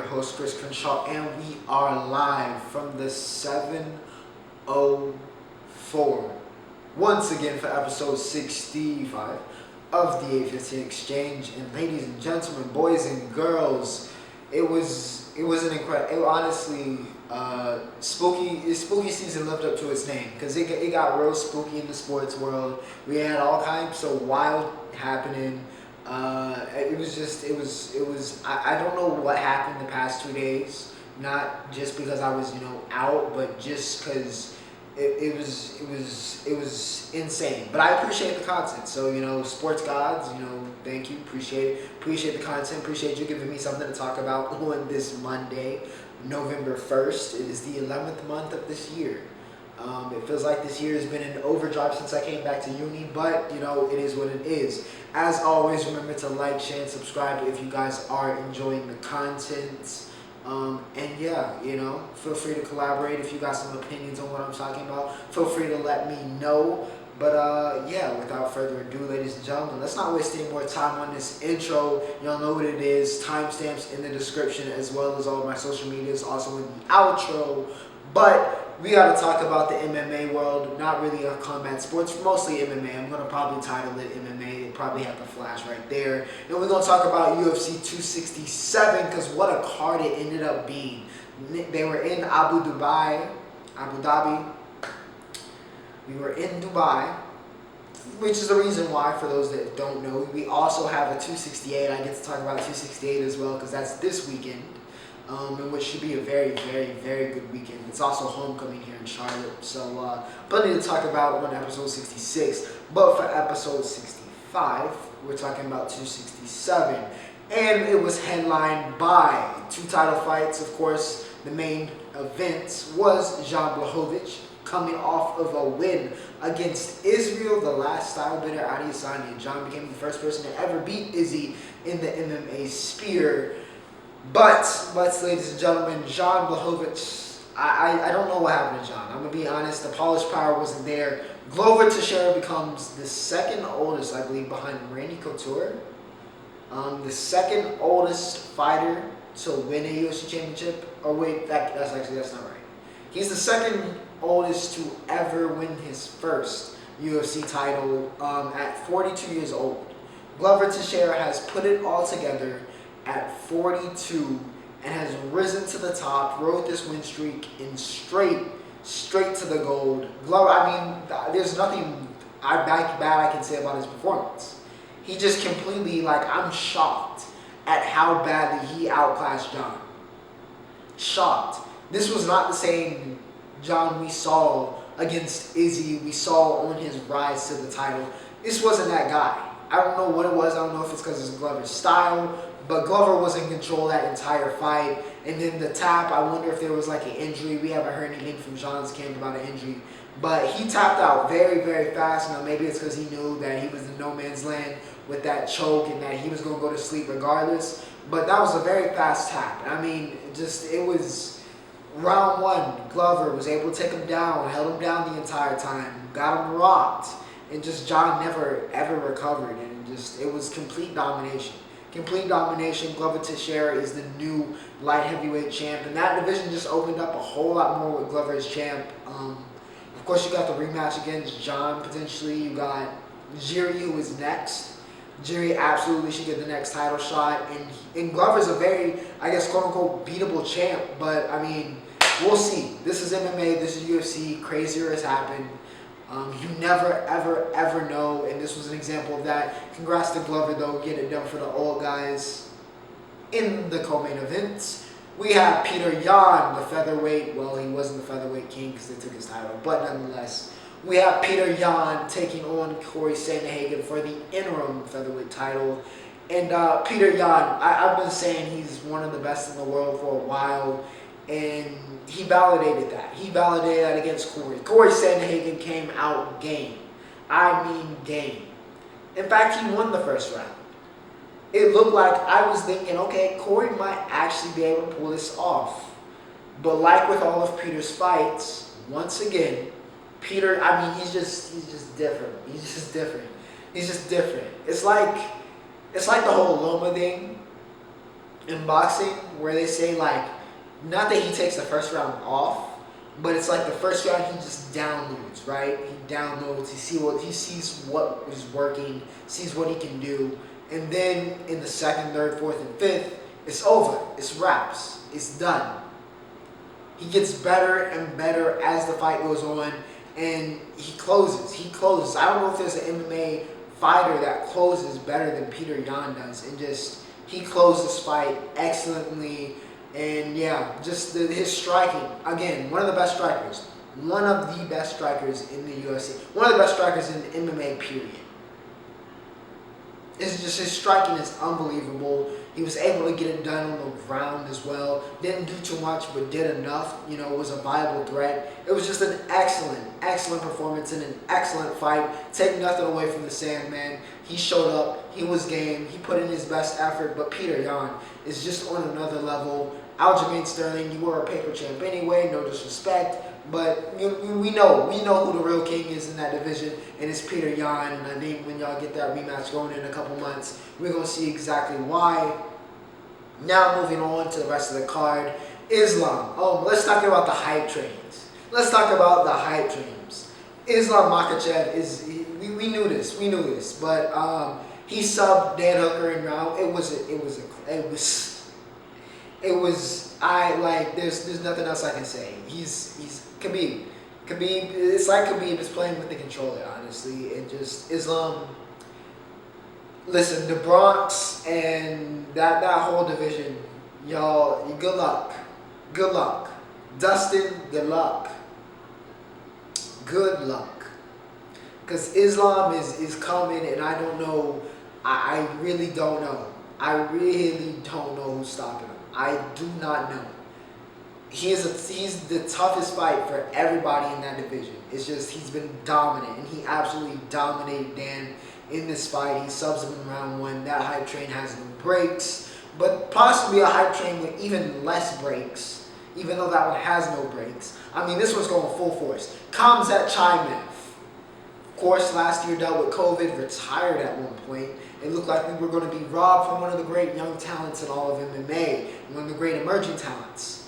your host, Chris Crenshaw, and we are live from the 704 once again for episode 65 of the 815 Exchange. And ladies and gentlemen, boys and girls, it was an incredible, honestly, spooky season lived up to its name, because it got real spooky in the sports world. We had all kinds of wild happening. It was I don't know what happened the past 2 days, not just because I was out, but just because it was insane. But I appreciate the content, so sports gods, thank you, appreciate the content, appreciate you giving me something to talk about on this Monday, November 1st. It is the 11th month of this year. It feels like this year has been an overdrive since I came back to uni, but it is what it is. As always, remember to like, share, and subscribe if you guys are enjoying the content. And yeah, feel free to collaborate if you got some opinions on what I'm talking about. Feel free to let me know. But yeah, without further ado, ladies and gentlemen, let's not waste any more time on this intro. Y'all know what it is. Timestamps in the description, as well as all of my social medias, also in the outro. But we got to talk about the MMA world, not really a combat sports, mostly MMA. I'm going to probably title it MMA. It probably have the flash right there. And we're going to talk about UFC 267, because what a card it ended up being. They were in Abu Dhabi. We were in Dubai, which is the reason why, for those that don't know, we also have a 268. I get to talk about 268 as well, because that's this weekend. And which should be a very, very, very good weekend. It's also homecoming here in Charlotte, so plenty to talk about on episode 66. But for episode 65, we're talking about 267, and it was headlined by two title fights. Of course, the main event was Jan Blachowicz coming off of a win against Israel, the last style-bender Adesanya. Jan became the first person to ever beat Izzy in the MMA sphere. But, ladies and gentlemen, Jan Blachowicz, I don't know what happened to Jan. I'm going to be honest, the polished power wasn't there. Glover Teixeira becomes the second oldest, I believe, behind Randy Couture. The second oldest fighter to win a UFC championship. Or wait, that's not right. He's the second oldest to ever win his first UFC title at 42 years old. Glover Teixeira has put it all together at 42 and has risen to the top, rode this win streak in straight to the gold. Glover, there's nothing bad I can say about his performance. He just completely, I'm shocked at how badly he outclassed Jan. Shocked. This was not the same Jan we saw against Izzy, we saw on his rise to the title. This wasn't that guy. I don't know what it was. I don't know if it's because it's Glover's style, but Glover was in control that entire fight. And then the tap, I wonder if there was an injury. We haven't heard anything from Jan's camp about an injury. But he tapped out very, very fast. Now, maybe it's because he knew that he was in no man's land with that choke and that he was going to go to sleep regardless. But that was a very fast tap. It was round one. Glover was able to take him down, held him down the entire time, got him rocked. And just Jan never, ever recovered. And it was complete domination. Complete domination. Glover Teixeira is the new light heavyweight champ. And that division just opened up a whole lot more with Glover as champ. Of course, you got the rematch against Jan, potentially. You got Jiri, who is next. Jiri absolutely should get the next title shot. And Glover's a very, quote-unquote, beatable champ. But, we'll see. This is MMA. This is UFC. Crazier has happened. You never, ever, ever know, and this was an example of that. Congrats to Glover, though, getting it done for the old guys. In the co-main event, we have Petr Yan, the featherweight. Well, he wasn't the featherweight king because they took his title, but nonetheless, we have Petr Yan taking on Corey Sandhagen for the interim featherweight title. And Petr Yan, I've been saying he's one of the best in the world for a while. And he validated that. He validated that against Corey. Corey Sandhagen came out game. Game. In fact, he won the first round. It looked like, I was thinking, okay, Corey might actually be able to pull this off. But like with all of Peter's fights, once again, Petr, he's just different. He's just different. It's like the whole Loma thing. in boxing where they say like, not that he takes the first round off, but it's like the first round he just downloads, right? He downloads, he sees what is working, sees what he can do, and then in the second, third, fourth, and fifth, it's over. It's wraps. It's done. He gets better and better as the fight goes on, and he closes. I don't know if there's an MMA fighter that closes better than Petr Yan does, and just he closed this fight excellently. And yeah, just his striking, again, one of the best strikers. One of the best strikers in the UFC. One of the best strikers in MMA, period. It's just his striking is unbelievable. He was able to get it done on the ground as well. Didn't do too much, but did enough. You know, was a viable threat. It was just an excellent performance and an excellent fight. Take nothing away from the Sandman. He showed up. He was game. He put in his best effort. But Petr Yan is just on another level. Aljamain Sterling, you were a paper champ anyway. No disrespect. But we know who the real king is in that division, and it's Petr Yan. And I think when y'all get that rematch going in a couple months, we're going to see exactly why. Now moving on to the rest of the card. Islam. Oh, let's talk about the hype trains. Islam Makhachev is, we knew this, but he subbed Dan Hooker in round. There's nothing else I can say. He's Khabib. It's like Khabib is playing with the controller, honestly. And just Islam. Listen, the Bronx and that whole division, y'all, good luck. Dustin, good luck. Because Islam is coming, and I don't know. I really don't know. Who's stopping him. I do not know. He's the toughest fight for everybody in that division. It's just he's been dominant, and he absolutely dominated Dan in this fight. He subs him in round one. That hype train has no brakes, but possibly a hype train with even less brakes, even though that one has no brakes. I mean, this one's going full force. Khamzat of course, last year dealt with COVID, retired at one point. It looked like we were going to be robbed from one of the great young talents in all of MMA, one of the great emerging talents.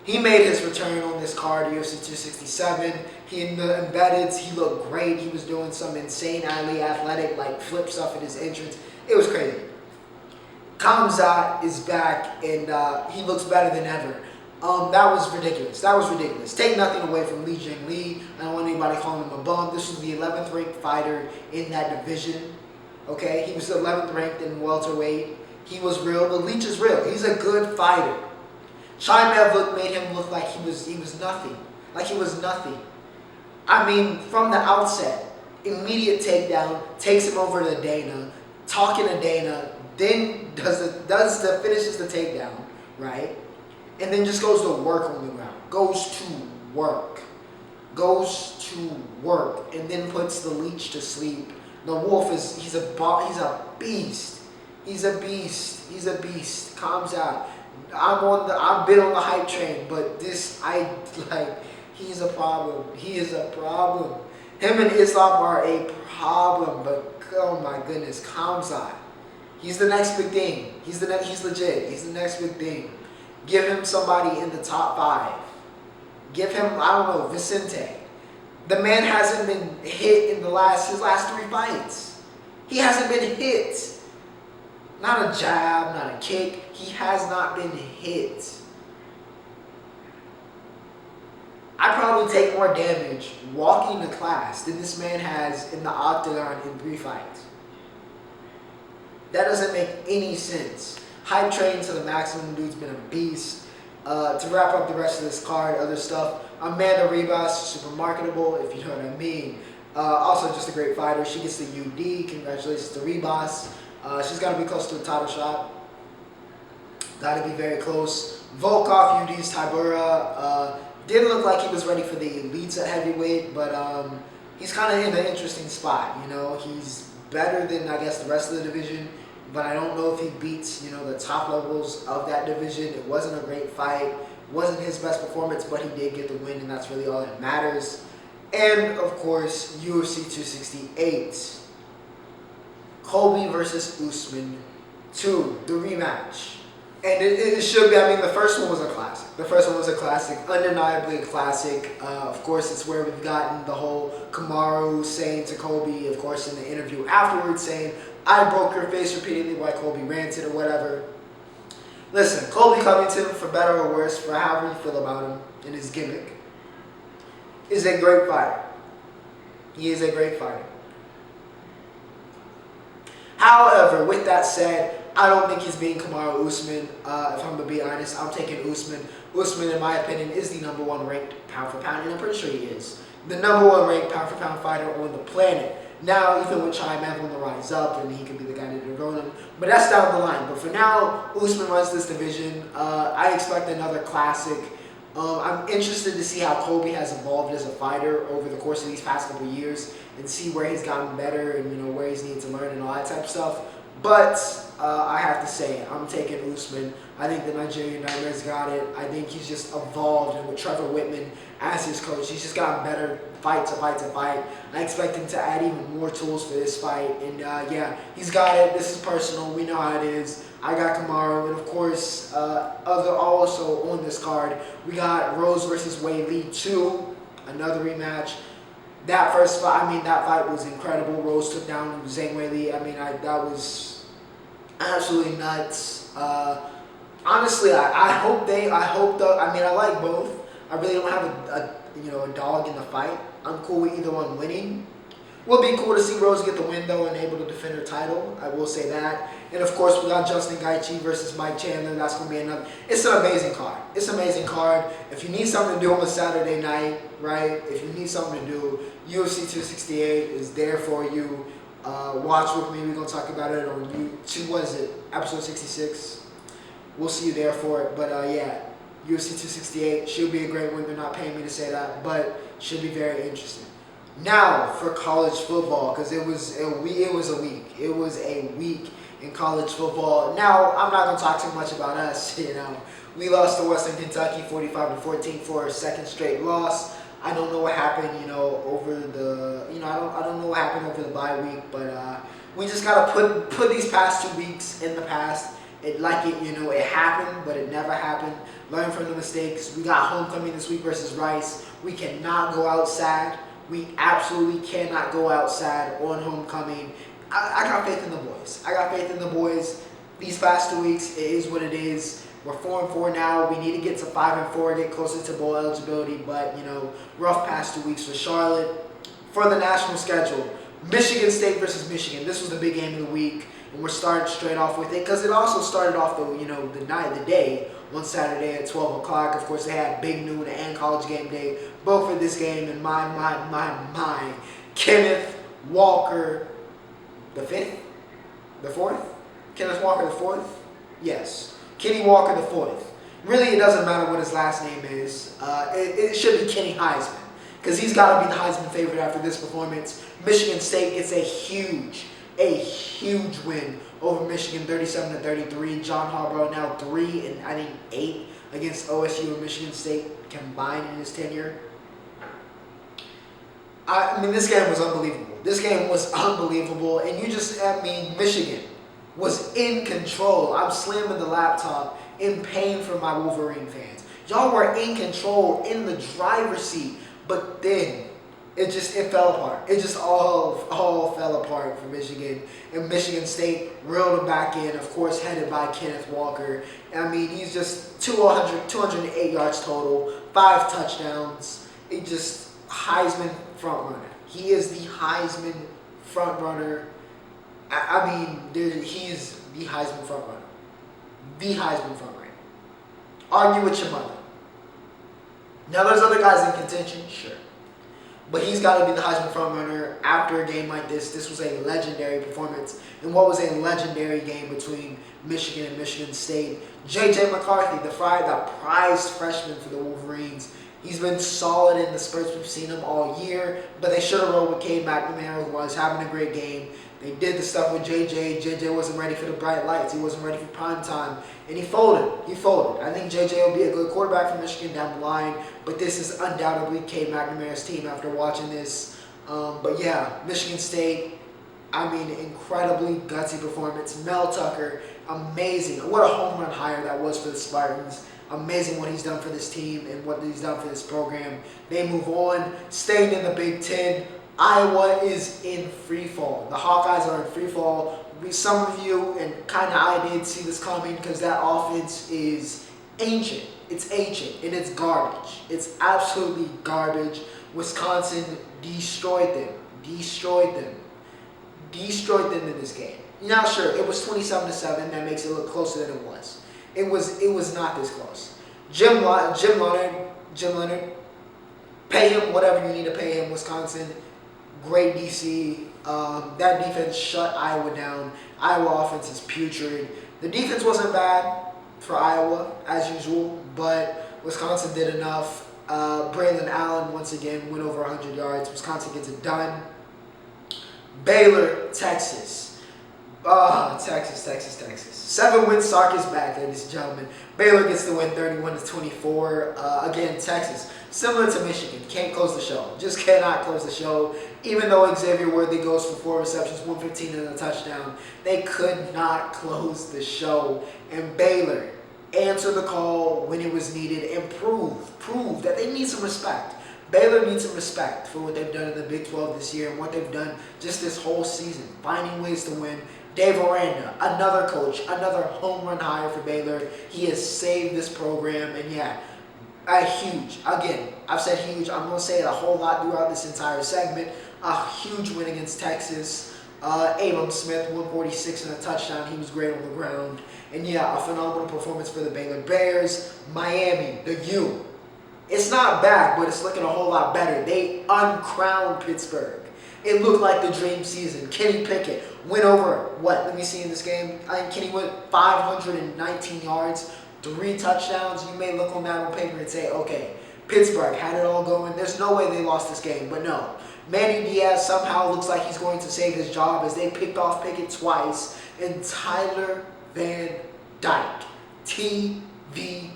He made his return on this card, UFC 267. He in the embeddeds, he looked great. He was doing some insane alley athletic, like flip stuff in his entrance. It was crazy. Khamzat is back, and he looks better than ever. That was ridiculous. Take nothing away from Li Jingliang. I don't want anybody calling him a bum. This was the 11th ranked fighter in that division. Okay, he was 11th ranked in welterweight. He was real. The Leech is real. He's a good fighter. Chimaev made him look like he was nothing. I mean, from the outset, immediate takedown, takes him over to Dana, talking to Dana, then finishes the takedown, right? And then just goes to work on the ground. Goes to work, and then puts the Leech to sleep. The Wolf he's a beast. He's a beast. Khamzat. I've been on the hype train, but he's a problem. He is a problem. Him and Islam are a problem, but oh my goodness, Khamzat. He's the next big thing. He's legit. He's the next big thing. Give him somebody in the top 5. Give him, Vicente. The man hasn't been hit in his last 3 fights. He hasn't been hit. Not a jab, not a kick. He has not been hit. I probably take more damage walking to class than this man has in the octagon in 3 fights. That doesn't make any sense. Hype train to the maximum. Dude's been a beast. To wrap up the rest of this card, other stuff. Amanda Ribas, super marketable, if you know what I mean. Also just a great fighter. She gets the UD. Congratulations to Ribas. She's got to be close to a title shot. Got to be very close. Volkov, UD's Teixeira. Didn't look like he was ready for the elites at heavyweight, but he's kind of in an interesting spot. You know, he's better than, I guess, the rest of the division. But I don't know if he beats, the top levels of that division. It wasn't a great fight. Wasn't his best performance, but he did get the win, and that's really all that matters. And, of course, UFC 268. Colby versus Usman 2, the rematch. And it should be. I mean, the first one was a classic. The first one was a classic, undeniably a classic. Of course, it's where we've gotten the whole Kamaru saying to Kobe, of course, in the interview afterwards, saying, "I broke your face" repeatedly while Kobe ranted or whatever. Listen, Colby Covington, for better or worse, for however you feel about him and his gimmick, is a great fighter. He is a great fighter. However, with that said, I don't think he's beating Kamaru Usman. If I'm going to be honest, I'm taking Usman. Usman, in my opinion, is the number one ranked pound for pound, and I'm pretty sure he is. The number one ranked pound for pound fighter on the planet. Now, even with Chimaev on the rise up, and he could be the guy to dethrone him, but that's down the line. But for now, Usman runs this division. I expect another classic. I'm interested to see how Kobe has evolved as a fighter over the course of these past couple of years and see where he's gotten better and where he's needed to learn and all that type of stuff. But I have to say, I'm taking Usman. I think the Nigerian Nightmare's got it. I think he's just evolved, and with Trevor Whitman as his coach, he's just gotten better fight to fight to fight. I expect him to add even more tools for this fight. And yeah, he's got it. This is personal. We know how it is. I got Kamaru, and of course, also on this card, we got Rose versus Wei Li 2, another rematch. That first fight, that fight was incredible. Rose took down Zhang Wei Li. That was absolutely nuts. Honestly, I like both. I really don't have a dog in the fight. I'm cool with either one winning. Would be cool to see Rose get the win though and able to defend her title. I will say that. And of course, we got Justin Gaethje versus Mike Chandler. That's going to be another. It's an amazing card. It's an amazing card. If you need something to do on a Saturday night, right? If you need something to do, UFC 268 is there for you. Watch with me. We're going to talk about it on YouTube. What is it? Episode 66. We'll see you there for it. But yeah, UFC 268 should be a great one. They're not paying me to say that, but should be very interesting. Now for college football, because it was a week. It was a week in college football. Now I'm not going to talk too much about us. We lost to Western Kentucky 45-14 for our second straight loss. I don't know what happened, over the, I don't know what happened over the bye week, but we just gotta put these past 2 weeks in the past. It happened, but it never happened. Learn from the mistakes. We got homecoming this week versus Rice. We cannot go out sad. We absolutely cannot go out sad on homecoming. I got faith in the boys. These past 2 weeks, it is what it is. We're 4-4 now. We need to get to 5-4, get closer to bowl eligibility. But, rough past 2 weeks for Charlotte. For the national schedule, Michigan State versus Michigan. This was the big game of the week. And we're starting straight off with it because it also started off the day on Saturday at 12 o'clock. Of course, they had Big Noon and College Game Day, both for this game. And my, Kenneth Walker the 5th? The 4th? Kenneth Walker the 4th? Yes. Kenny Walker the 4th. Really, it doesn't matter what his last name is. It should be Kenny Heisman because he's got to be the Heisman favorite after this performance. Michigan State gets a huge win over Michigan, 37-33. John Harbaugh now 3 and I think 8 against OSU and Michigan State combined in his tenure. This game was unbelievable. And Michigan was in control. I'm slamming the laptop in pain for my Wolverine fans. Y'all were in control, in the driver's seat, but then it fell apart. It just all fell apart for Michigan. And Michigan State reeled them back in, of course, headed by Kenneth Walker. He's just 208 yards total, 5 touchdowns. Heisman front runner. He is the Heisman front runner. He is the Heisman front runner. The Heisman front runner. Argue with your mother. Now, there's other guys in contention, sure. But he's got to be the Heisman frontrunner after a game like this. This was a legendary performance. And what was a legendary game between Michigan and Michigan State. J.J. McCarthy, the prized freshman for the Wolverines. He's been solid in the spurts. We've seen him all year. But they should have rolled with Cade McNamara, who was having a great game. They did the stuff with J.J. J.J. wasn't ready for the bright lights. He wasn't ready for prime time. And he folded. I think J.J. will be a good quarterback for Michigan down the line. But this is undoubtedly Cade McNamara's team after watching this. But yeah, Michigan State, incredibly gutsy performance. Mel Tucker amazing. What a home run hire that was for the Spartans. Amazing what he's done for this team and what he's done for this program. They move on, staying in the Big Ten. Iowa is in free fall. The Hawkeyes are in free fall. Some of you, and kind of I did see this coming because that offense is ancient. It's ancient and it's garbage. It's absolutely garbage. Wisconsin destroyed them. Destroyed them in this game. Now, sure, it was 27-7. That makes it look closer than it was. It was not this close. Jim Leonard, pay him whatever you need to pay him. Wisconsin, great DC. That defense shut Iowa down. Iowa offense is putrid. The defense wasn't bad for Iowa, as usual, but Wisconsin did enough. Braylon Allen, once again, went over 100 yards. Wisconsin gets it done. Baylor, Texas. Texas. 7-win Sark is back, ladies and gentlemen. Baylor gets the win 31-24. Again, Texas. Similar to Michigan. Can't close the show. Just cannot close the show. Even though Xavier Worthy goes for 4 receptions, 115 and a touchdown, they could not close the show. And Baylor answered the call when it was needed and proved that they need some respect. Baylor needs some respect for what they've done in the Big 12 this year and what they've done just this whole season, finding ways to win. Dave Aranda, another coach, another home run hire for Baylor. He has saved this program, and yeah, a huge, again, I've said huge, I'm going to say it a whole lot throughout this entire segment, a huge win against Texas. Abram Smith, 146 and a touchdown. He was great on the ground. And yeah, a phenomenal performance for the Baylor Bears. Miami, the U. It's not bad, but it's looking a whole lot better. They uncrowned Pittsburgh. It looked like the dream season. Kenny Pickett went over, let me see in this game. I think Kenny went 519 yards, 3 touchdowns. You may look on that on paper and say, okay, Pittsburgh had it all going. There's no way they lost this game, but no. Manny Diaz somehow looks like he's going to save his job as they picked off Pickett twice. And Tyler Van Dyke, TVD,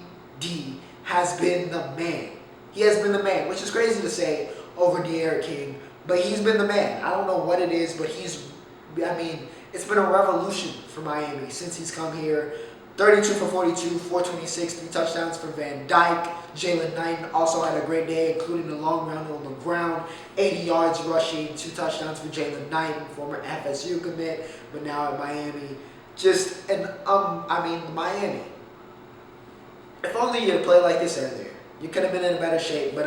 has been the man. He has been the man, which is crazy to say over De'Aaron King, but he's been the man. I don't know what it is, but it's been a revolution for Miami since he's come here. 32 for 42, 426, 3 touchdowns for Van Dyke. Jalen Knighton also had a great day, including the long round on the ground. 80 yards rushing, 2 touchdowns for Jalen Knighton, former FSU commit, but now at Miami. Miami. If only you had played like this earlier. You could have been in a better shape, but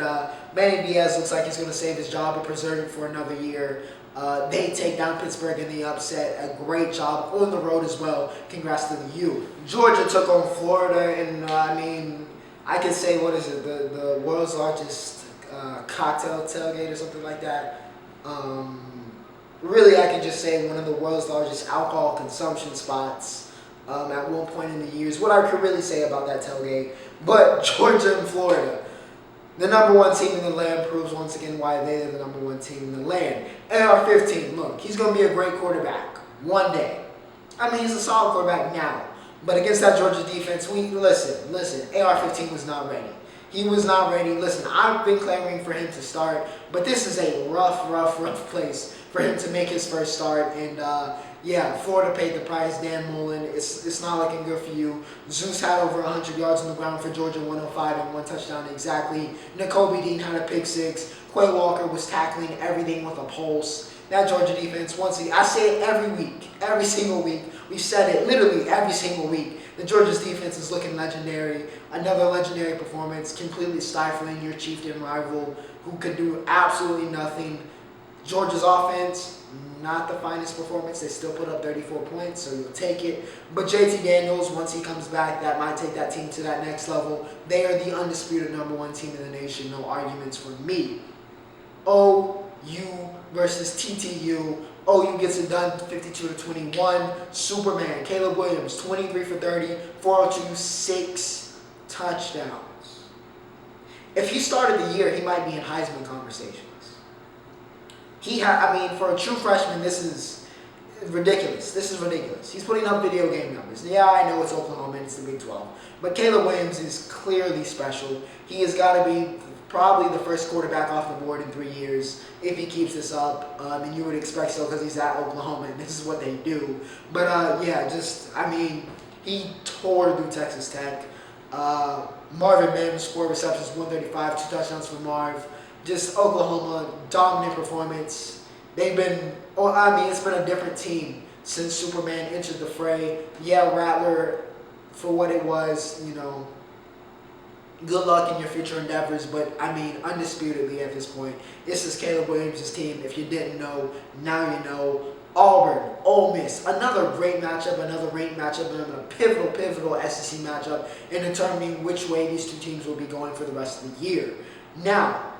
Manny Diaz looks like he's going to save his job and preserve it for another year. They take down Pittsburgh in the upset. A great job on the road as well. Congrats to the U. Georgia took on Florida, and I could say, what is it, the world's largest cocktail tailgate or something like that. Really, I could just say one of the world's largest alcohol consumption spots at one point in the years. What I could really say about that tailgate. But Georgia and Florida, the number 1 team in the land, proves once again why they are the number 1 team in the land. AR-15, look, he's going to be a great quarterback one day. He's a solid quarterback now. But against that Georgia defense, listen, AR-15 was not ready. He was not ready. Listen, I've been clamoring for him to start, but this is a rough place for him to make his first start. And Florida paid the price. Dan Mullen, it's not looking good for you. Zeus had over 100 yards on the ground for Georgia, 105 and 1 touchdown exactly. N'Kobe Dean had a pick 6. Quay Walker was tackling everything with a pulse. That Georgia defense, once again, I say it every week, every single week. We've said it literally every single week. The Georgia's defense is looking legendary. Another legendary performance, completely stifling your chieftain rival who could do absolutely nothing. Georgia's offense, not the finest performance. They still put up 34 points, so you'll take it. But JT Daniels, once he comes back, that might take that team to that next level. They are the undisputed number 1 team in the nation. No arguments for me. OU versus TTU. OU gets it done 52-21. Superman, Caleb Williams, 23 for 30, 402, 6 touchdowns. If he started the year, he might be in Heisman conversations. For a true freshman, this is ridiculous. He's putting up video game numbers. Yeah, I know it's Oklahoma and it's the Big 12. But Caleb Williams is clearly special. He has got to be probably the first quarterback off the board in 3 years if he keeps this up. And you would expect so because he's at Oklahoma and this is what they do. But he tore through Texas Tech. Marvin Mims, 4 receptions, 135, 2 touchdowns for Marv. Just Oklahoma, dominant performance. It's been a different team since Superman entered the fray. Yeah, Rattler, for what it was, good luck in your future endeavors, but undisputedly at this point, this is Caleb Williams' team. If you didn't know, now you know. Auburn, Ole Miss, another great matchup, another ranked matchup, and a pivotal SEC matchup in determining which way these two teams will be going for the rest of the year. Now,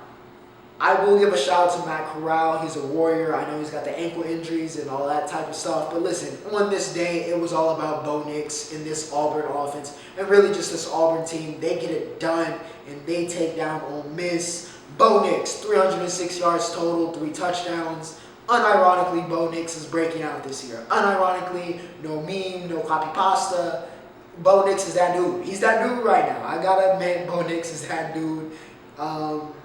I will give a shout out to Matt Corral. He's a warrior. I know he's got the ankle injuries and all that type of stuff. But listen, on this day, it was all about Bo Nix and this Auburn offense. And really just this Auburn team. They get it done and they take down Ole Miss. Bo Nix, 306 yards total, 3 touchdowns. Unironically, Bo Nix is breaking out this year. Unironically, no meme, no copy pasta. Bo Nix is that dude. He's that dude right now. I gotta admit, Bo Nix is that dude.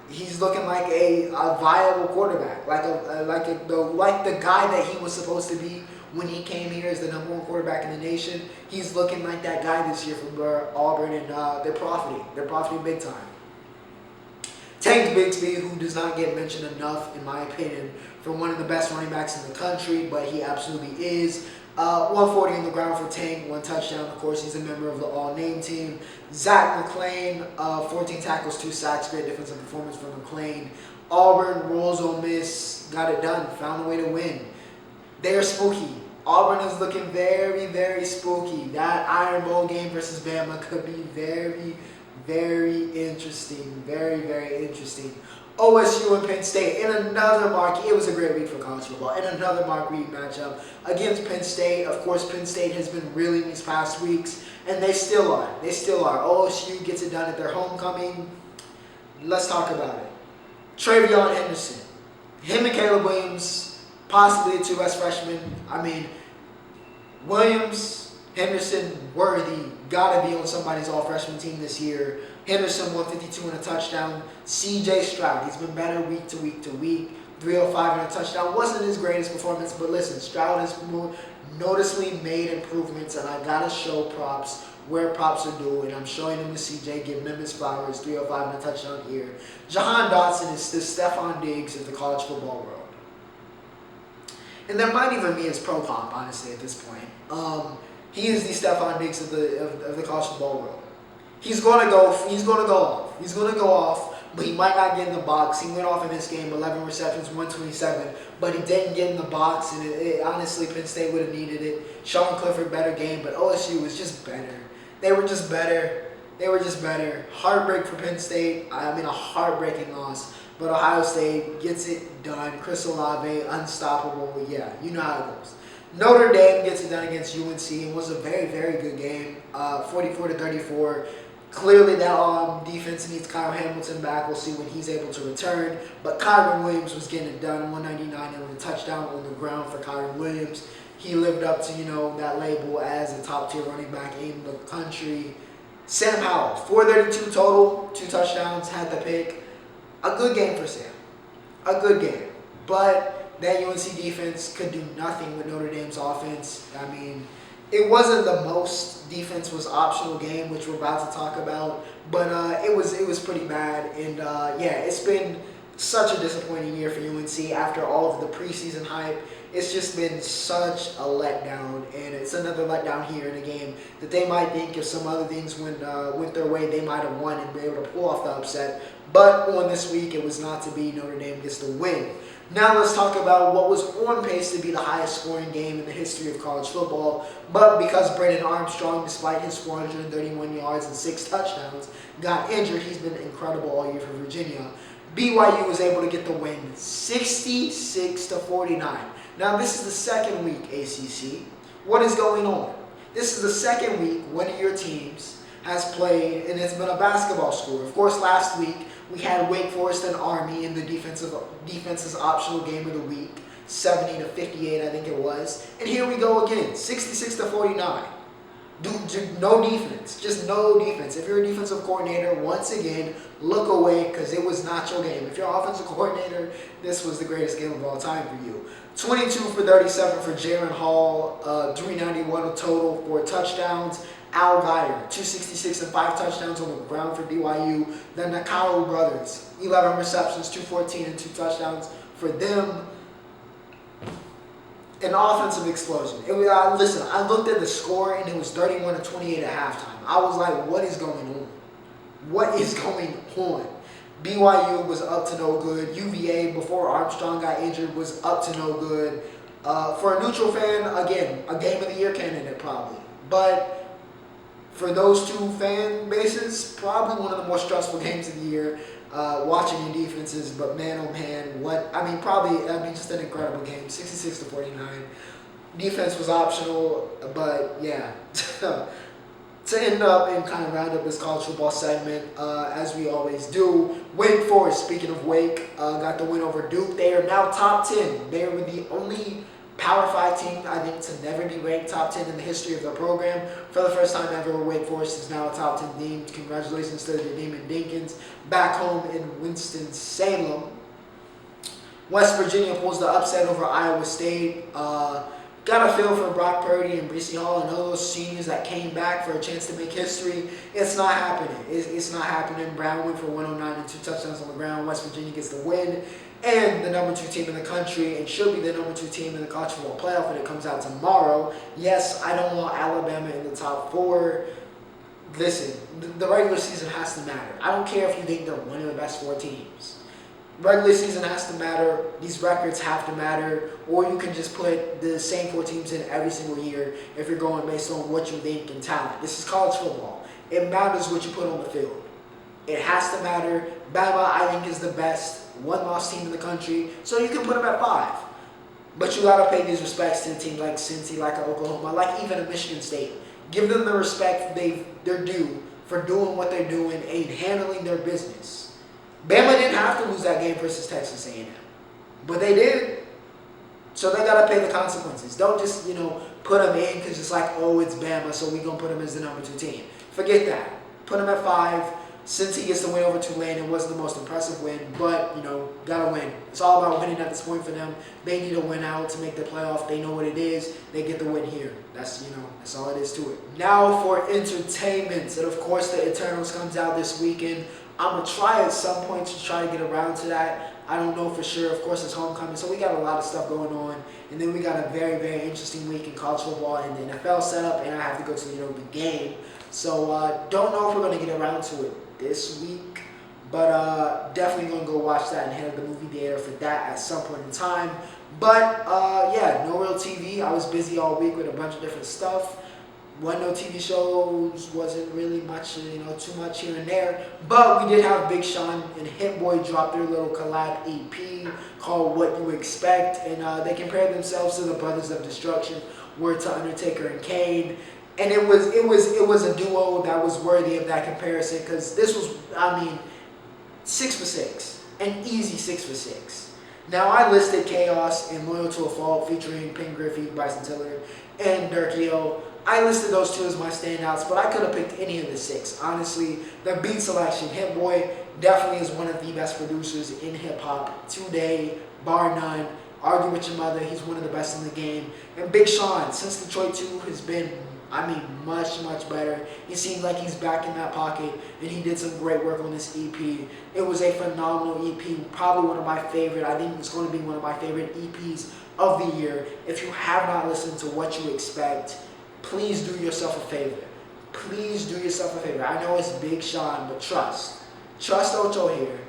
He's looking like a viable quarterback, like the guy that he was supposed to be when he came here as the #1 quarterback in the nation. He's looking like that guy this year for Auburn, and they're profiting. They're profiting big time. Tank Bigsby, who does not get mentioned enough, in my opinion, for one of the best running backs in the country, but he absolutely is. 140 on the ground for Tank, 1 touchdown. Of course, he's a member of the all-name team. Zach McClain, 14 tackles, 2 sacks. Great defensive performance from McClain. Auburn rolls Ole Miss, got it done, found a way to win. They're spooky. Auburn is looking very, very spooky. That Iron Bowl game versus Bama could be very, very interesting. Very, very interesting. OSU and Penn State in another marquee. It was a great week for college football. In another marquee matchup against Penn State. Of course, Penn State has been reeling these past weeks, and they still are. They still are. OSU gets it done at their homecoming. Let's talk about it. Travion Henderson. Him and Caleb Williams, possibly the 2 best freshmen. Williams, Henderson, Worthy, gotta be on somebody's all-freshman team this year. Henderson, 152 and a touchdown. C.J. Stroud, he's been better week to week to week. 305 and a touchdown. Wasn't his greatest performance, but listen, Stroud has noticeably made improvements, and I gotta show props where props are due, and I'm showing him to C.J., giving him his flowers. 305 and a touchdown here. Jahan Dotson is the Stephon Diggs of the college football world. And there might even be his pro comp, honestly, at this point. He is the Stephon Diggs of the college football world. He's gonna go off, but he might not get in the box. He went off in this game, 11 receptions, 127, but he didn't get in the box, and honestly, Penn State would have needed it. Sean Clifford, better game, but OSU was just better. They were just better. Heartbreak for Penn State. A heartbreaking loss, but Ohio State gets it done. Chris Olave, unstoppable. Yeah, you know how it goes. Notre Dame gets it done against UNC. It was a very, very good game, 44-34. Clearly, that defense needs Kyle Hamilton back. We'll see when he's able to return. But Kyron Williams was getting it done, 199 and a touchdown on the ground for Kyron Williams. He lived up to, that label as a top-tier running back in the country. Sam Howell, 432 total, 2 touchdowns, had the pick. A good game for Sam. A good game. But that UNC defense could do nothing with Notre Dame's offense. It wasn't the most defense was optional game, which we're about to talk about, but it was pretty bad. And it's been such a disappointing year for UNC after all of the preseason hype. It's just been such a letdown, and it's another letdown here in a game that they might think if some other things went their way, they might have won and be able to pull off the upset. But on this week, it was not to be. Notre Dame gets the win. Now let's talk about what was on pace to be the highest scoring game in the history of college football. But because Brennan Armstrong, despite his 431 yards and 6 touchdowns, got injured, he's been incredible all year for Virginia. BYU was able to get the win, 66-49. Now this is the second week, ACC. What is going on? This is the second week one of your teams has played, and it's been a basketball score. Of course, last week we had Wake Forest and Army in the defense's optional game of the week, 70-58, I think it was. And here we go again, 66-49. No defense. Just no defense. If you're a defensive coordinator, once again, look away because it was not your game. If you're an offensive coordinator, this was the greatest game of all time for you. 22 for 37 for Jaren Hall, 391 total, 4 touchdowns. Al Geyer, 266 and 5 touchdowns on the ground for BYU. The Nakao brothers, 11 receptions, 214 and 2 touchdowns for them. An offensive explosion. Listen, I looked at the score and it was 31-28 at halftime. I was like, what is going on? What is going on? BYU was up to no good. UVA, before Armstrong got injured, was up to no good. For a neutral fan, again, a game of the year candidate probably. But for those two fan bases, probably one of the more stressful games of the year. Watching your defenses, but man, oh man, just an incredible game, 66-49. Defense was optional, but yeah. To end up and kind of round up this college football segment, as we always do, Wake Forest, speaking of Wake, got the win over Duke. They are now top 10. They were the only Power 5 team, I think, to never be ranked top 10 in the history of the program. For the first time ever, Wake Forest is now a top 10 team. Congratulations to the Damon Dinkins. Back home in Winston-Salem. West Virginia pulls the upset over Iowa State. Got a feel for Brock Purdy and Breece Hall and all those seniors that came back for a chance to make history. It's not happening. It's not happening. Brown went for 109 and 2 touchdowns on the ground. West Virginia gets the win. And the number 2 team in the country, and should be the number 2 team in the college football playoff when it comes out tomorrow. Yes, I don't want Alabama in the top 4. Listen, the regular season has to matter. I don't care if you think they're one of the best 4 teams. Regular season has to matter. These records have to matter. Or you can just put the same 4 teams in every single year if you're going based on what you think and talent. This is college football. It matters what you put on the field. It has to matter. Bama, I think, is the best one-loss team in the country, so you can put them at 5. But you gotta pay these respects to a team like Cincy, like Oklahoma, like even a Michigan State. Give them the respect they're due for doing what they're doing and handling their business. Bama didn't have to lose that game versus Texas A&M, but they did. So they gotta pay the consequences. Don't just put them in because it's like, oh, it's Bama, so we gonna put them as the number 2 team. Forget that. Put them at 5. Since he gets the win over Tulane, it wasn't the most impressive win, but, gotta win. It's all about winning at this point for them. They need a win out to make the playoff. They know what it is. They get the win here. That's all it is to it. Now for entertainment. And, of course, the Eternals comes out this weekend. I'm going to try at some point to try to get around to that. I don't know for sure. Of course, it's homecoming, so we got a lot of stuff going on. And then we got a very, very interesting week in college football and the NFL setup, and I have to go to the game. So don't know if we're going to get around to it this week, but definitely going to go watch that and head to the movie theater for that at some point in time. But yeah, no real TV. I was busy all week with a bunch of different stuff. No TV shows, wasn't really much, too much here and there. But we did have Big Sean and Hitboy drop their little collab EP called What You Expect, and they compared themselves to the Brothers of Destruction, word to Undertaker and Kane. And it was a duo that was worthy of that comparison because this was, 6 for 6, an easy 6 for 6. Now I listed Chaos and Loyal to a Fault featuring Pink Griffey, Bryson Tiller, and Dirk Hill. I listed those 2 as my standouts, but I could have picked any of the 6. Honestly, the beat selection, Hitboy definitely is one of the best producers in hip hop today, bar none. Argue with your mother, he's one of the best in the game. And Big Sean, since Detroit 2, has been much, much better. It seemed like he's back in that pocket, and he did some great work on this EP. It was a phenomenal EP, probably one of my favorite. I think it's going to be one of my favorite EPs of the year. If you have not listened to What You Expect, please do yourself a favor. Please do yourself a favor. I know it's Big Sean, but trust Ocho here.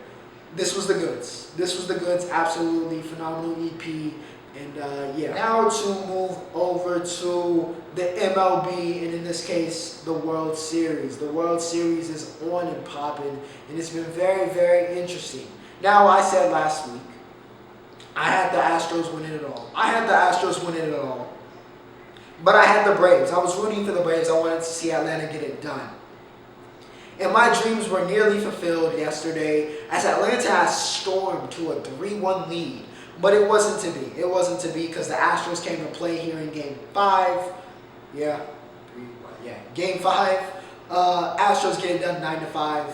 This was the goods. This was the goods. Absolutely phenomenal EP. And yeah, now to move over to the MLB, and in this case, the World Series. The World Series is on and popping, and it's been very, very interesting. Now, I said last week, I had the Astros winning it all. But I had the Braves. I was rooting for the Braves. I wanted to see Atlanta get it done. And my dreams were nearly fulfilled yesterday as Atlanta has stormed to a 3-1 lead. But it wasn't to be. It wasn't to be because the Astros came to play here in Game 5. Yeah, Okay, Game 5. Astros get it done 9-5.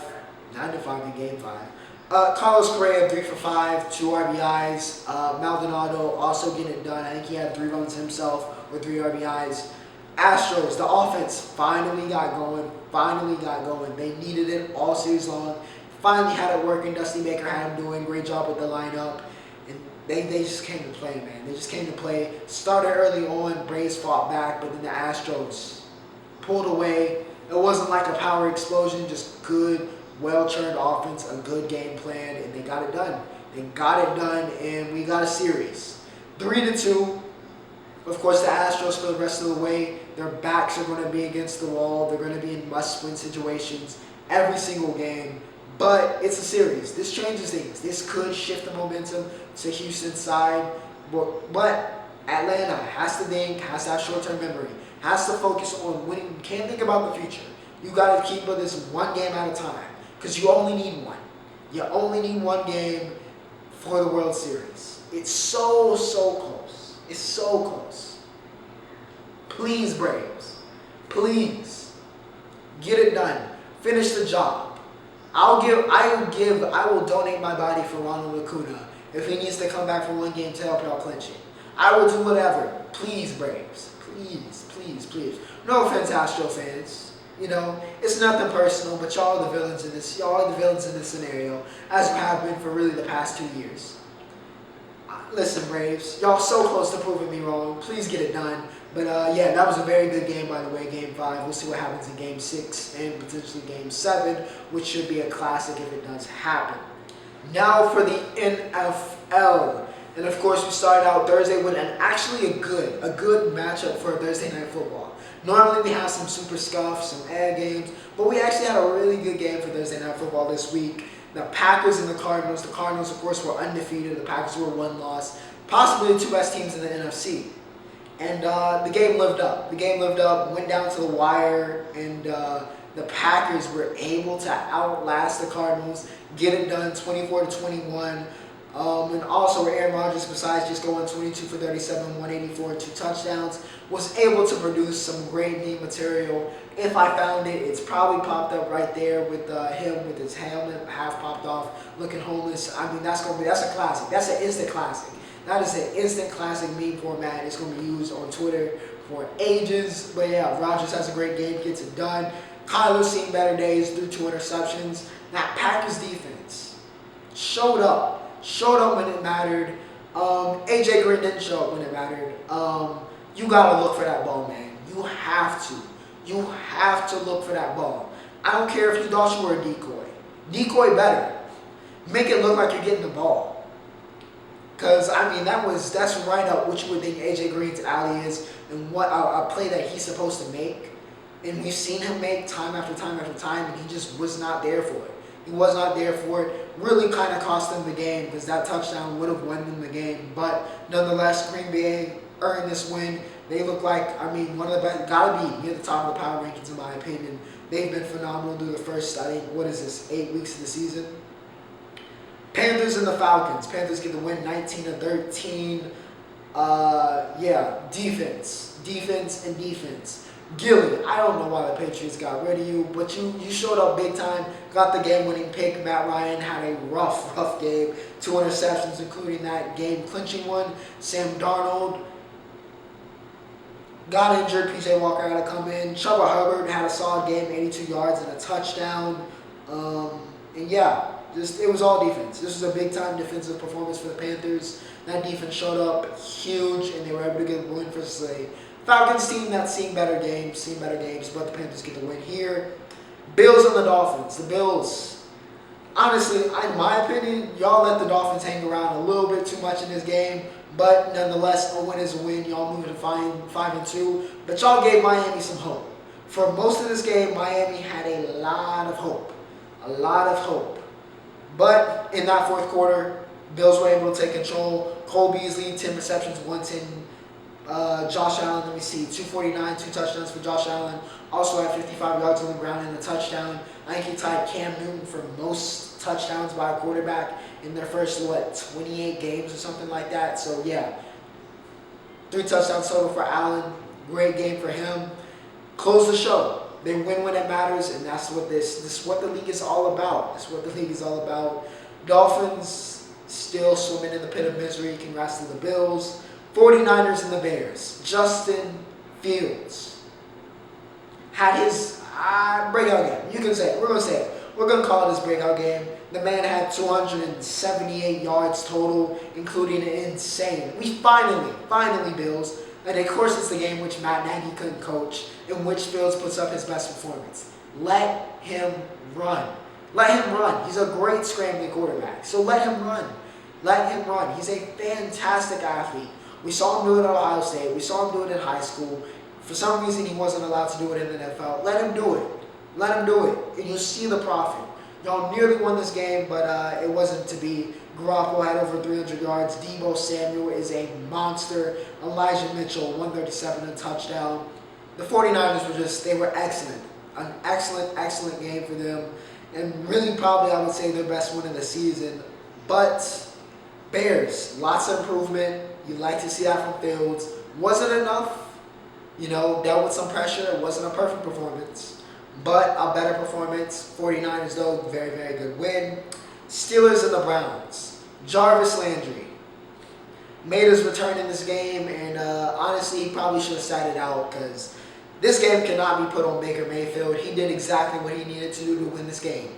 9-5 in Game 5. Carlos Correa 3 for 5, 2 RBIs. Maldonado also getting it done. I think he had 3 runs himself or 3 RBIs. Astros, the offense finally got going. They needed it all series long. Finally had it working. Dusty Baker had him doing a great job with the lineup. And they just came to play, man. They just came to play. Started early on. Braves fought back, but then the Astros pulled away. It wasn't like a power explosion, just good, well-churned offense, a good game plan, and they got it done. And we got a series. 3-2. Of course, the Astros for the rest of the way, their backs are going to be against the wall. They're going to be in must-win situations every single game. But it's a series. This changes things. This could shift the momentum to Houston's side. But Atlanta has to think, has to have short-term memory, has to focus on winning. You can't think about the future. You got to keep this one game at a time because you only need one. You only need one game for the World Series. It's so close. It's so close. Please, Braves. Please. Get it done. Finish the job. I will donate my body for Ronald Acuna if he needs to come back for one game to help y'all clinch it. I will do whatever. Please, Braves. Please. No offense, Astro fans. It's nothing personal, but y'all are the villains in this. Y'all are the villains in this scenario, as you have been for really the past 2 years. Listen, Braves, y'all so close to proving me wrong. Please get it done. But yeah, that was a very good game, by the way, Game 5. We'll see what happens in Game 6 and potentially Game 7, which should be a classic if it does happen. Now for the NFL. And of course, we started out Thursday with actually a good matchup for Thursday Night Football. Normally we have some super scuff, some ad games, but we actually had a really good game for Thursday Night Football this week. The Packers and the Cardinals. The Cardinals, of course, were undefeated. The Packers were 1 loss. Possibly the 2 best teams in the NFC. And the game lived up. Went down to the wire, and the Packers were able to outlast the Cardinals, get it done 24-21. And also Aaron Rodgers, besides just going 22 for 37, 184, 2 touchdowns, was able to produce some great meme material. If I found it, it's probably popped up right there with him with his helmet half popped off, looking homeless. I mean, that's a classic. That's an instant classic. That is an instant classic meme format. It's going to be used on Twitter for ages. But yeah, Rodgers has a great game, gets it done. Kyler's seen better days through 2 interceptions. That Packers defense showed up when it mattered. AJ Green didn't show up when it mattered. You gotta look for that ball, man. You have to look for that ball. I don't care if you thought you were a decoy. Decoy better. Make it look like you're getting the ball. Because, I mean, that's right up what you would think AJ Green's alley is and what a play that he's supposed to make. And we've seen him make time after time, and he just was not there for it. He was not there for it. Really kind of cost them the game because that touchdown would have won them the game. But nonetheless, Green Bay earned this win. They look like, one of the best. Gotta be near the top of the power rankings in my opinion. They've been phenomenal through the first, 8 weeks of the season. Panthers and the Falcons. Panthers get the win 19-13. Defense. Gilly, I don't know why the Patriots got rid of you, but you showed up big time, got the game-winning pick. Matt Ryan had a rough game. 2 interceptions, including that game-clinching one. Sam Darnold got injured. P.J. Walker had to come in. Chuba Hubbard had a solid game, 82 yards and a touchdown. And yeah, it was all defense. This was a big-time defensive performance for the Panthers. That defense showed up huge, and they were able to get a win for Slade. Falcons team that's seen better games, but the Panthers get the win here. Bills and the Dolphins. The Bills, honestly, in my opinion, y'all let the Dolphins hang around a little bit too much in this game, but nonetheless, a win is a win. Y'all moving to 5-2, but y'all gave Miami some hope. For most of this game, Miami had a lot of hope. But in that fourth quarter, Bills were able to take control. Cole Beasley, 10 receptions, 110. Josh Allen, 249, 2 touchdowns for Josh Allen. Also had 55 yards on the ground and a touchdown. I think he tied Cam Newton for most touchdowns by a quarterback in their first, 28 games or something like that. So, yeah, 3 touchdowns total for Allen. Great game for him. close the show. They win when it matters, and that's what this is what the league is all about. That's what the league is all about. Dolphins still swimming in the pit of misery. Congrats to the Bills. 49ers and the Bears. Justin Fields had his breakout game. You can say it. We're going to say it. We're going to call it his breakout game. The man had 278 yards total, including an insane. We finally, Bills. And of course, it's the game which Matt Nagy couldn't coach, in which Fields puts up his best performance. Let him run. Let him run. He's a great scrambling quarterback. So let him run. Let him run. He's a fantastic athlete. We saw him do it at Ohio State. We saw him do it in high school. For some reason, he wasn't allowed to do it in the NFL. Let him do it. Let him do it. And you'll see the profit. Y'all nearly won this game, but it wasn't to be. Garoppolo had over 300 yards. Deebo Samuel is a monster. Elijah Mitchell, 137 and a touchdown. The 49ers they were excellent. An excellent game for them. And really probably, I would say, their best win of the season. But Bears, lots of improvement. You like to see that from Fields. Wasn't enough. Dealt with some pressure. It wasn't a perfect performance. But a better performance. 49ers, though, very, very good win. Steelers and the Browns. Jarvis Landry made his return in this game, and honestly, he probably should have sat it out because this game cannot be put on Baker Mayfield. He did exactly what he needed to do to win this game.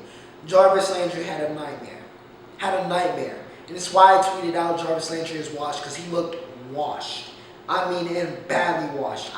Jarvis Landry had a nightmare. And it's why I tweeted out Jarvis Landry is washed, because he looked washed. And badly washed.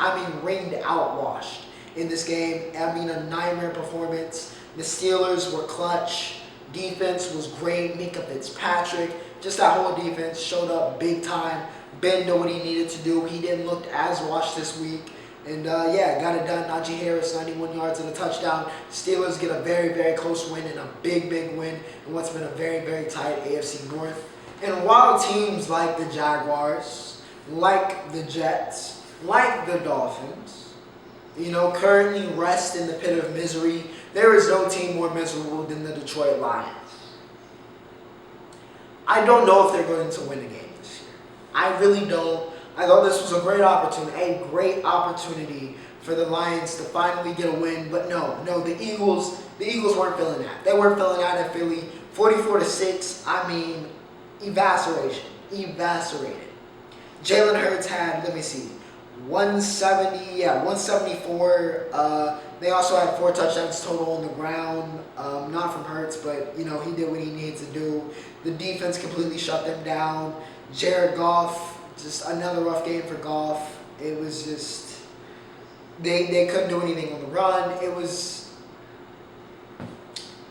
Ringed out washed in this game. A nightmare performance. The Steelers were clutch. Defense was great. Minka Fitzpatrick, just that whole defense showed up big time. Ben did what he needed to do. He didn't look as washed this week. And got it done. Najee Harris, 91 yards and a touchdown. Steelers get a very, very close win and a big, big win in what's been a very, very tight AFC North. And while teams like the Jaguars, like the Jets, like the Dolphins, currently rest in the pit of misery, there is no team more miserable than the Detroit Lions. I don't know if they're going to win a game this year. I really don't. I thought this was a great opportunity for the Lions to finally get a win, but no, the Eagles weren't feeling that. They weren't feeling that at Philly. 44-6, evaporated. Jalen Hurts had, 174. They also had 4 touchdowns total on the ground. Not from Hurts, but, he did what he needed to do. The defense completely shut them down. Jared Goff, just another rough game for Goff. It was just, they couldn't do anything on the run. It was,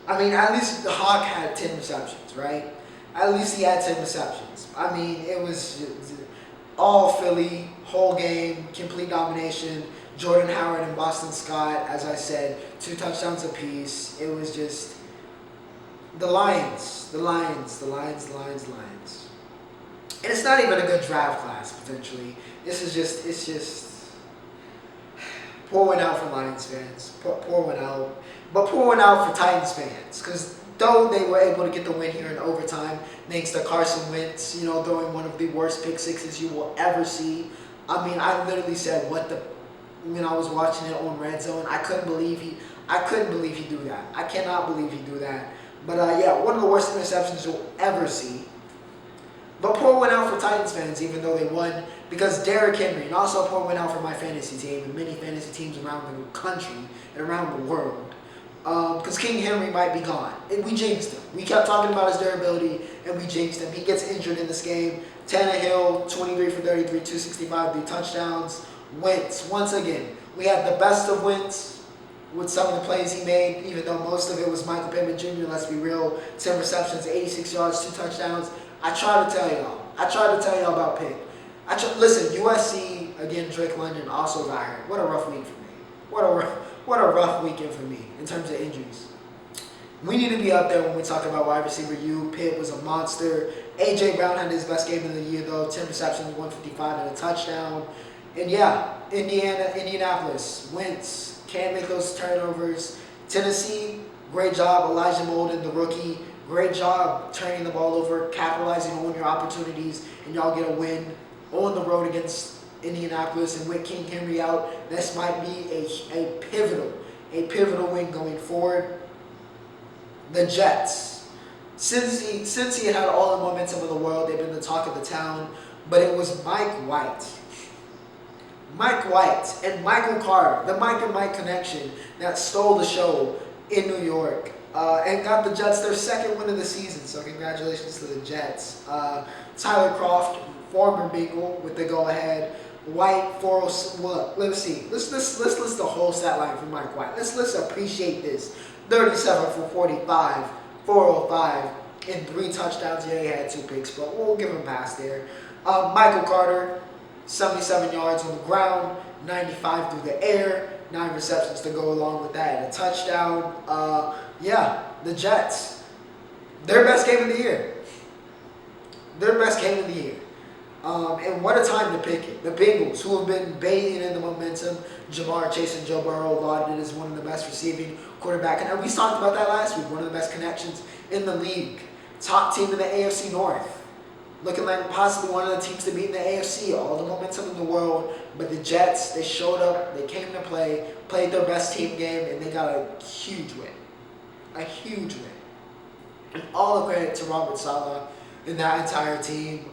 at least the Hawk had 10 receptions, right? At least he had 10 receptions. It was all Philly, whole game, complete domination. Jordan Howard and Boston Scott, as I said, 2 touchdowns apiece. It was just the Lions. And it's not even a good draft class, potentially. It's just pour one out for Lions fans. Pour one out. But pour one out for Titans fans. Because though they were able to get the win here in overtime, thanks to Carson Wentz, throwing one of the worst pick sixes you will ever see. I literally said, when I was watching it on Red Zone, I couldn't believe he threw that. I cannot believe he threw that. But one of the worst interceptions you'll ever see. But pour one out for Titans fans, even though they won, because Derrick Henry, and also pour one out for my fantasy team and many fantasy teams around the country and around the world. Because King Henry might be gone. And we jinxed him. We kept talking about his durability, and we jinxed him. He gets injured in this game. Tannehill, 23 for 33, 265, 3 touchdowns. Wentz, once again, we had the best of Wentz with some of the plays he made, even though most of it was Michael Pittman Jr., let's be real. 10 receptions, 86 yards, 2 touchdowns. I tried to tell y'all about Pitt. Listen, USC, again, Drake London also got hurt. What a rough week for me. What a rough weekend for me in terms of injuries. We need to be up there when we talk about wide receiver U. Pitt was a monster. A.J. Brown had his best game of the year, though. 10 receptions, 155, and a touchdown. And Indianapolis, Wentz, can't make those turnovers. Tennessee, great job. Elijah Molden, the rookie, great job turning the ball over, capitalizing on your opportunities, and y'all get a win on the road against Indianapolis, and with King Henry out, this might be a pivotal win going forward. The Jets, since he had all the momentum in the world, they've been the talk of the town. But it was Mike White and Michael Carter, the Mike and Mike connection, that stole the show in New York and got the Jets their second win of the season. So congratulations to the Jets. Tyler Croft, former Bengal, with the go-ahead. White, 407. Look, let's see. Let's list the whole stat line for Mike White. Let's appreciate this. 37 for 45, 405, and 3 touchdowns. Yeah, he had 2 picks, but we'll give him a pass there. Michael Carter, 77 yards on the ground, 95 through the air, 9 receptions to go along with that, and a touchdown. The Jets, their best game of the year. And what a time to pick it. The Bengals, who have been bathing in the momentum. Jamar Chase and Joe Burrow lauded as one of the best receiving quarterback. And we talked about that last week. One of the best connections in the league. Top team in the AFC North. Looking like possibly one of the teams to beat in the AFC. All the momentum in the world. But the Jets, they showed up. They came to play. Played their best team game. And they got a huge win. And all the credit to Robert Saleh and that entire team.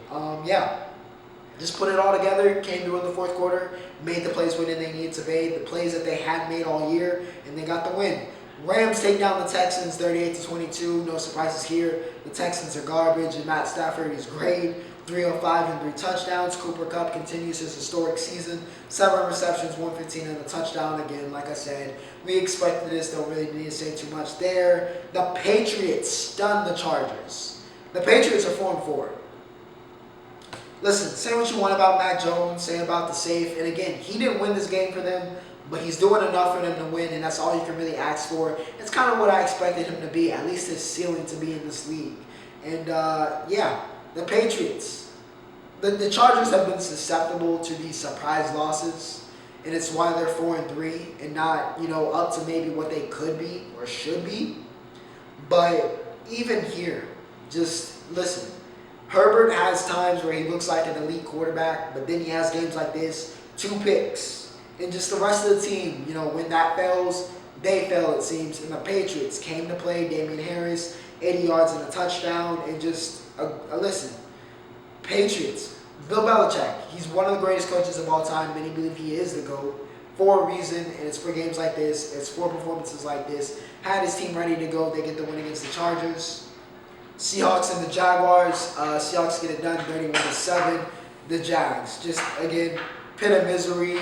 Just put it all together, came through in the fourth quarter, made the plays when they needed to make, the plays that they hadn't made all year, and they got the win. Rams take down the Texans 38-22. No surprises here. The Texans are garbage, and Matt Stafford is great. 305 and 3 touchdowns. Cooper Kupp continues his historic season. 7 receptions, 115 and a touchdown. Again, like I said, we expected this. Don't really need to say too much there. The Patriots stunned the Chargers. The Patriots are 4-4. Listen, say what you want about Mac Jones, say about the safe, and again, he didn't win this game for them, but he's doing enough for them to win, and that's all you can really ask for. It's kind of what I expected him to be, at least his ceiling to be in this league. And the Patriots, the Chargers have been susceptible to these surprise losses, and it's why they're 4-3 and not, up to maybe what they could be or should be. But even here, just listen. Herbert has times where he looks like an elite quarterback, but then he has games like this, 2 picks. And just the rest of the team, when that fails, they fail, it seems. And the Patriots came to play. Damian Harris, 80 yards and a touchdown. And just, listen, Patriots, Bill Belichick, he's one of the greatest coaches of all time. Many believe he is the GOAT for a reason, and it's for games like this. It's for performances like this. Had his team ready to go. They get the win against the Chargers. Seahawks and the Jaguars. Seahawks get it done 31-7. The Jags, just again, pit of misery.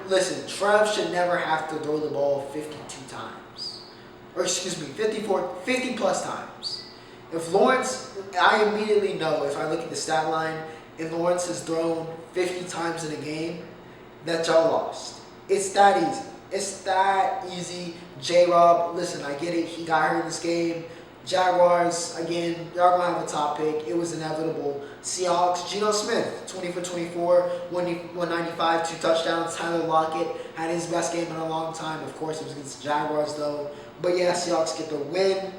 Listen, Trev should never have to throw the ball 52 times. Or 50 plus times. If Lawrence, I immediately know if I look at the stat line, if Lawrence has thrown 50 times in a game, that y'all lost. It's that easy. J-Rob, listen, I get it. He got hurt in this game. Jaguars, again, y'all gonna have a top pick. It was inevitable. Seahawks, Geno Smith, 20 for 24, 195, 2 touchdowns. Tyler Lockett had his best game in a long time. Of course, it was against the Jaguars, though. But yeah, Seahawks get the win.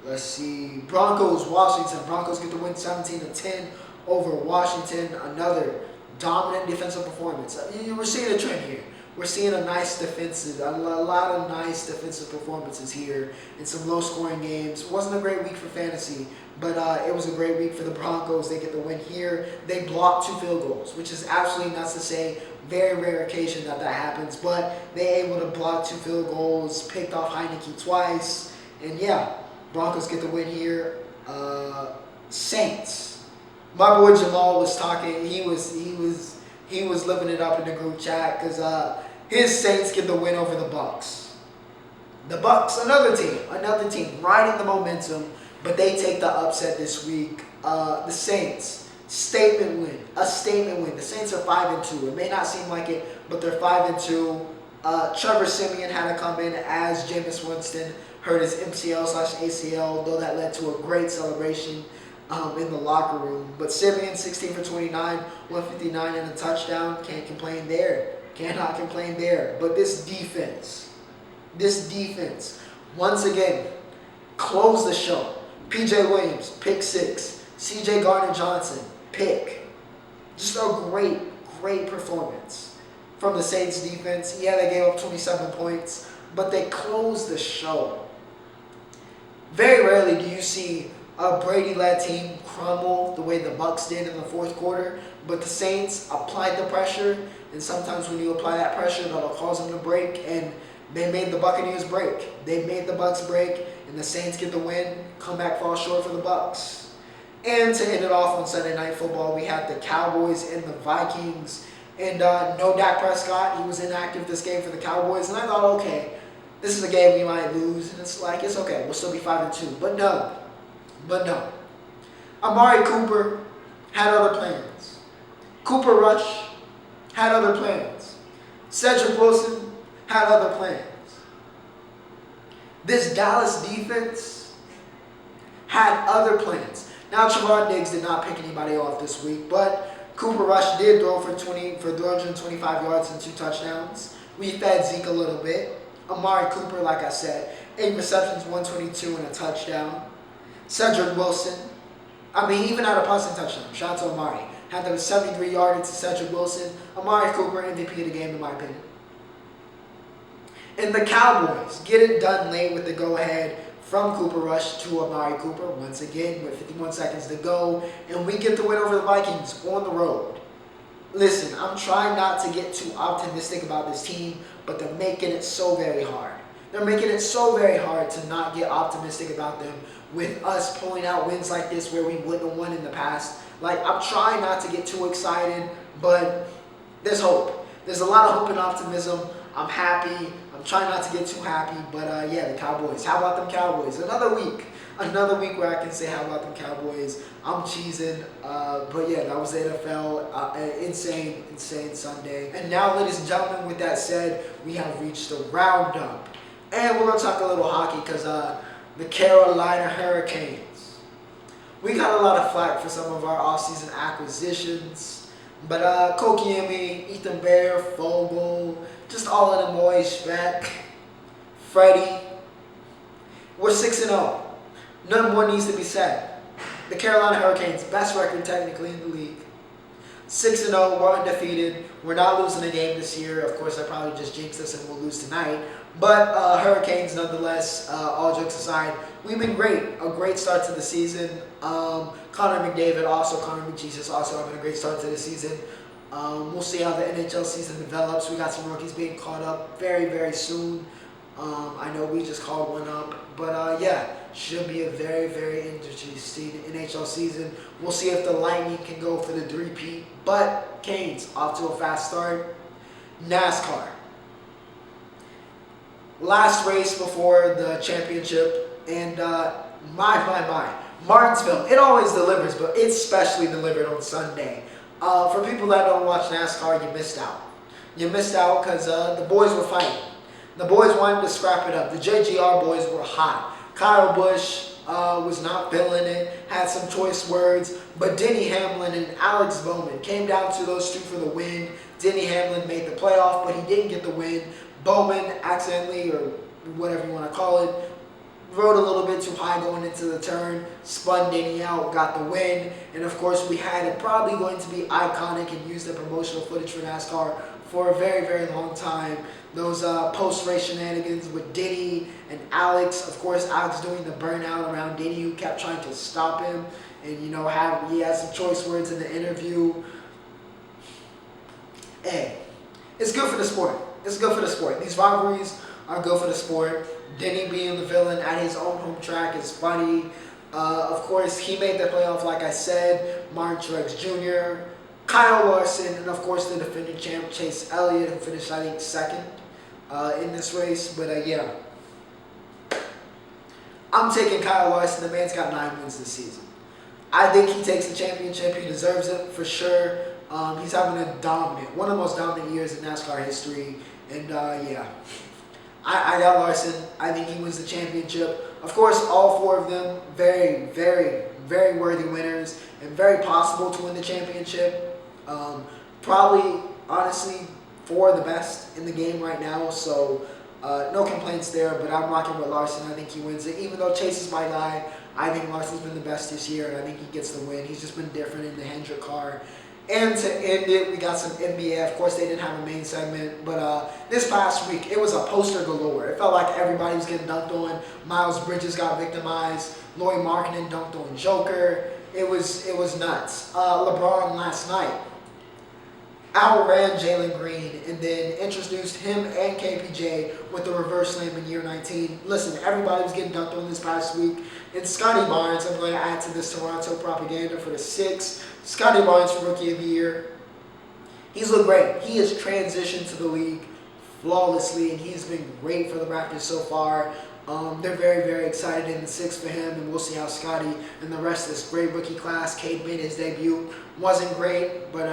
Let's see. Broncos, Washington. Broncos get the win 17-10 over Washington. Another dominant defensive performance. We're seeing a trend here. We're seeing a lot of nice defensive performances here in some low-scoring games. It wasn't a great week for fantasy, but it was a great week for the Broncos. They get the win here. They blocked 2 field goals, which is absolutely nuts to say. Very rare occasion that happens, but they able to block 2 field goals, picked off Heineke twice, and yeah, Broncos get the win here. Saints. My boy Jamal was talking. He was living it up in the group chat because his Saints get the win over the Bucs. The Bucs, another team riding the momentum, but they take the upset this week. The Saints, a statement win. The Saints are 5-2. It may not seem like it, but they're 5-2. Trevor Siemian had to come in as Jameis Winston hurt his MCL/ACL, though that led to a great celebration in the locker room. But Siemian, 16 for 29, 159 and a touchdown. Cannot complain there. But this defense, once again, closed the show. PJ Williams, pick 6. CJ Gardner-Johnson, pick. Just a great performance from the Saints defense. Yeah, they gave up 27 points, but they closed the show. Very rarely do you see a Brady-led team crumble the way the Bucs did in the fourth quarter, but the Saints applied the pressure, and sometimes when you apply that pressure, that'll cause them to break, and they made the Buccaneers break. They made the Bucs break, and the Saints get the win. Comeback falls short for the Bucs. And to end it off on Sunday Night Football, we had the Cowboys and the Vikings, and no Dak Prescott. He was inactive this game for the Cowboys, and I thought, okay, this is a game we might lose, and it's okay. We'll still be 5-2. But no. Amari Cooper had other plans. Cooper Rush had other plans. Cedric Wilson had other plans. This Dallas defense had other plans. Now, Trevon Diggs did not pick anybody off this week, but Cooper Rush did throw for 325 yards and 2 touchdowns. We fed Zeke a little bit. Amari Cooper, like I said, 8 receptions, 122, and a touchdown. Cedric Wilson, he even had a passing touchdown. Shout out to Amari. Had the 73-yarder to Cedric Wilson. Amari Cooper, MVP of the game, in my opinion. And the Cowboys get it done late with the go-ahead from Cooper Rush to Amari Cooper, once again, with 51 seconds to go. And we get the win over the Vikings on the road. Listen, I'm trying not to get too optimistic about this team, but they're making it so very hard. They're making it so very hard to not get optimistic about them with us pulling out wins like this where we wouldn't have won in the past. I'm trying not to get too excited, but there's hope. There's a lot of hope and optimism. I'm happy. I'm trying not to get too happy, but yeah, the Cowboys. How about them Cowboys? Another week where I can say how about them Cowboys. I'm cheesing, but yeah, that was the NFL. Insane Sunday. And now, ladies and gentlemen, with that said, we have reached the Roundup. And we're going to talk a little hockey because the Carolina Hurricanes. We got a lot of flack for some of our offseason acquisitions. But Kokiemi, Ethan Bear, Fogle, just all of them boys, Shvek, Freddie. We're 6-0. None more needs to be said. The Carolina Hurricanes, best record technically in the league. 6-0, we're undefeated. We're not losing a game this year. Of course, I probably just jinxed us and we'll lose tonight. But Hurricanes, nonetheless, all jokes aside, we've been great. A great start to the season. Connor McDavid, Connor McJesus, also having a great start to the season. We'll see how the NHL season develops. We got some rookies being caught up very, very soon. I know we just called one up. But yeah, should be a very, very interesting NHL season. We'll see if the Lightning can go for the three-peat. But Canes, off to a fast start. Nascar. Last race before the championship. And my. Martinsville, it always delivers, but it especially delivered on Sunday. For people that don't watch NASCAR, you missed out. You missed out because the boys were fighting. The boys wanted to scrap it up. The JGR boys were hot. Kyle Busch was not feeling it, had some choice words, but Denny Hamlin and Alex Bowman came down to those two for the win. Denny Hamlin made the playoff, but he didn't get the win. Bowman accidentally, or whatever you want to call it, rode a little bit too high going into the turn, spun Denny out, got the win, and of course we had it probably going to be iconic and use the promotional footage for NASCAR for a very, very long time. Those post-race shenanigans with Denny and Alex. Of course, Alex doing the burnout around Denny, who kept trying to stop him, and he had some choice words in the interview. Hey, it's good for the sport. It's good for the sport. These rivalries are good for the sport. Denny being the villain at his own home track is funny. Of course, he made the playoff, like I said. Martin Truex Jr., Kyle Larson, and of course the defending champ Chase Elliott, who finished, I think, second in this race. But yeah, I'm taking Kyle Larson. The man's got 9 wins this season. I think he takes the championship. He deserves it for sure. He's having one of the most dominant years in NASCAR history. And yeah, I got Larson. I think he wins the championship. Of course, all 4 of them very, very, very worthy winners and very possible to win the championship. Probably, honestly, 4 of the best in the game right now. So no complaints there, but I'm rocking with Larson. I think he wins it. Even though Chase is my guy, I think Larson's been the best this year, and I think he gets the win. He's just been different in the Hendrick car. And to end it, we got some NBA. Of course, they didn't have a main segment, but this past week, it was a poster galore. It felt like everybody was getting dunked on. Miles Bridges got victimized. Lauri Markkanen dunked on Joker. It was nuts. LeBron last night outran Jalen Green and then introduced him and KPJ with the reverse slam in year 19. Listen, everybody was getting dunked on this past week. And Scotty Barnes, I'm going to add to this Toronto propaganda for the 6. Scotty Barnes for Rookie of the Year. He's looked great. He has transitioned to the league flawlessly, and he's been great for the Raptors so far. They're very, very excited in the 6 for him, and we'll see how Scotty and the rest of this great rookie class. Cade made his debut. Wasn't great, but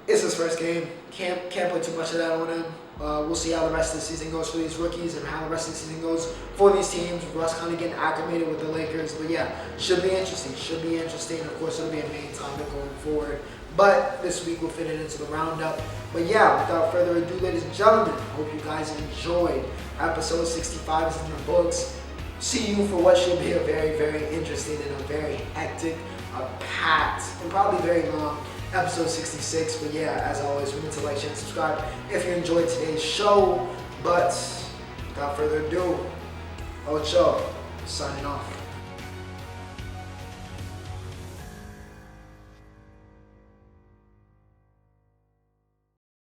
it's his first game. Can't put too much of that on him. We'll see how the rest of the season goes for these rookies and how the rest of the season goes for these teams. Russ kind of getting acclimated with the Lakers. But yeah, should be interesting. Should be interesting. Of course, it'll be a main topic going forward. But this week we'll fit it into the roundup. But yeah, without further ado, ladies and gentlemen, I hope you guys enjoyed. Episode 65 is in the books. See you for what should be a very, very interesting and a very hectic, packed, and probably very long episode 66. But yeah, as always, remember to like, share, and subscribe if you enjoyed today's show. But without further ado, Ocho signing off.